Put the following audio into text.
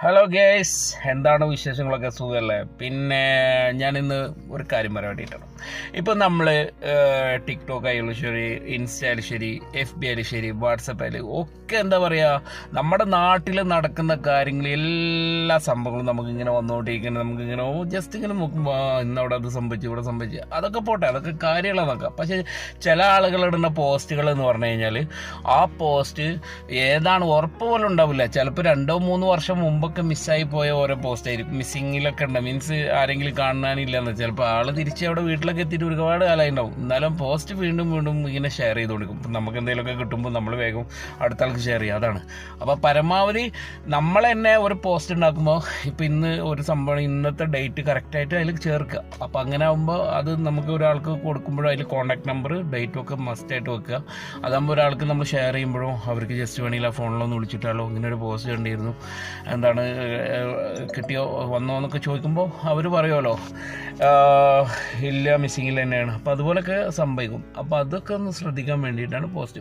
Hello guys, എന്താണ് വിശേഷങ്ങളൊക്കെ? സുഖമല്ലേ? പിന്നെ ഞാനിന്ന് ഒരു കാര്യം പറയാൻ വേണ്ടിയിട്ടാണ്. ഇപ്പം നമ്മൾ ടിക്ടോക്ക് ആയാലും ശരി, ഇൻസ്റ്റയിലും ശരി, FB ആയാലും ശരി, വാട്സപ്പ് ആയാലും ഒക്കെ എന്താ പറയുക, നമ്മുടെ നാട്ടിൽ നടക്കുന്ന കാര്യങ്ങൾ എല്ലാ സംഭവങ്ങളും നമുക്കിങ്ങനെ വന്നുകൊണ്ടിരിക്കുന്നത്. നമുക്കിങ്ങനെ ജസ്റ്റ് ഇങ്ങനെ നോക്കുമ്പോൾ ഇന്നവിടെ അത് സംഭവിച്ചു, ഇവിടെ സംഭവിച്ചു, അതൊക്കെ പോട്ടെ, അതൊക്കെ കാര്യങ്ങളാണ് നോക്കാം. പക്ഷേ ചില ആളുകളിടുന്ന പോസ്റ്റുകൾ എന്ന് പറഞ്ഞു കഴിഞ്ഞാൽ ആ പോസ്റ്റ് ഏതാണ് ഉറപ്പ് പോലും ഉണ്ടാവില്ല. ചിലപ്പോൾ 2-3 വർഷം മുമ്പൊക്കെ മിസ്സായി പോയ ഓരോ പോസ്റ്റ് ആയിരിക്കും. മിസ്സിങ്ങിലൊക്കെ ഉണ്ട്, മീൻസ് ആരെങ്കിലും കാണാനില്ലെന്ന്. ചിലപ്പോൾ ആൾ തിരിച്ച് അവിടെ വീട്ടിലൊക്കെ എത്തിയിട്ട് ഒരുപാട് കാലമായി ഉണ്ടാവും. എന്നാലും പോസ്റ്റ് വീണ്ടും വീണ്ടും ഇങ്ങനെ ഷെയർ ചെയ്ത് കൊടുക്കും. ഇപ്പം നമുക്ക് എന്തെങ്കിലുമൊക്കെ കിട്ടുമ്പോൾ നമ്മൾ വേഗം അടുത്ത ആൾക്ക് ഷെയർ ചെയ്യും. അതാണ്. അപ്പോൾ പരമാവധി നമ്മൾ തന്നെ ഒരു പോസ്റ്റ് ഉണ്ടാക്കുമ്പോൾ ഇപ്പം ഇന്ന് ഒരു സംഭവം, ഇന്നത്തെ ഡേറ്റ് കറക്റ്റായിട്ട് അതിൽ ചേർക്കുക. അപ്പോൾ അങ്ങനെ ആകുമ്പോൾ അത് നമുക്ക് ഒരാൾക്ക് കൊടുക്കുമ്പോഴും അതിൽ കോൺടാക്ട് നമ്പർ ഡേറ്റും ഒക്കെ മസ്റ്റായിട്ട് വെക്കുക. അതാകുമ്പോൾ ഒരാൾക്ക് നമ്മൾ ഷെയർ ചെയ്യുമ്പോഴും അവർക്ക് ജസ്റ്റ് വേണമെങ്കിൽ ആ ഫോണിലൊന്ന് വിളിച്ചിട്ടാലോ ഇങ്ങനെ ഒരു പോസ്റ്റ് കണ്ടിരുന്നു, എന്താണ് കിട്ടിയോ വന്നോ എന്നൊക്കെ ചോദിക്കുമ്പോൾ അവർ പറയുമല്ലോ ഇല്ല, മിസ്സിങ്ങിൽ തന്നെയാണ്. അപ്പോൾ അതുപോലൊക്കെ സംഭവിക്കും. അപ്പോൾ അതൊക്കെ ഒന്ന് ശ്രദ്ധിക്കാൻ വേണ്ടിയിട്ടാണ് പോസ്റ്റ്.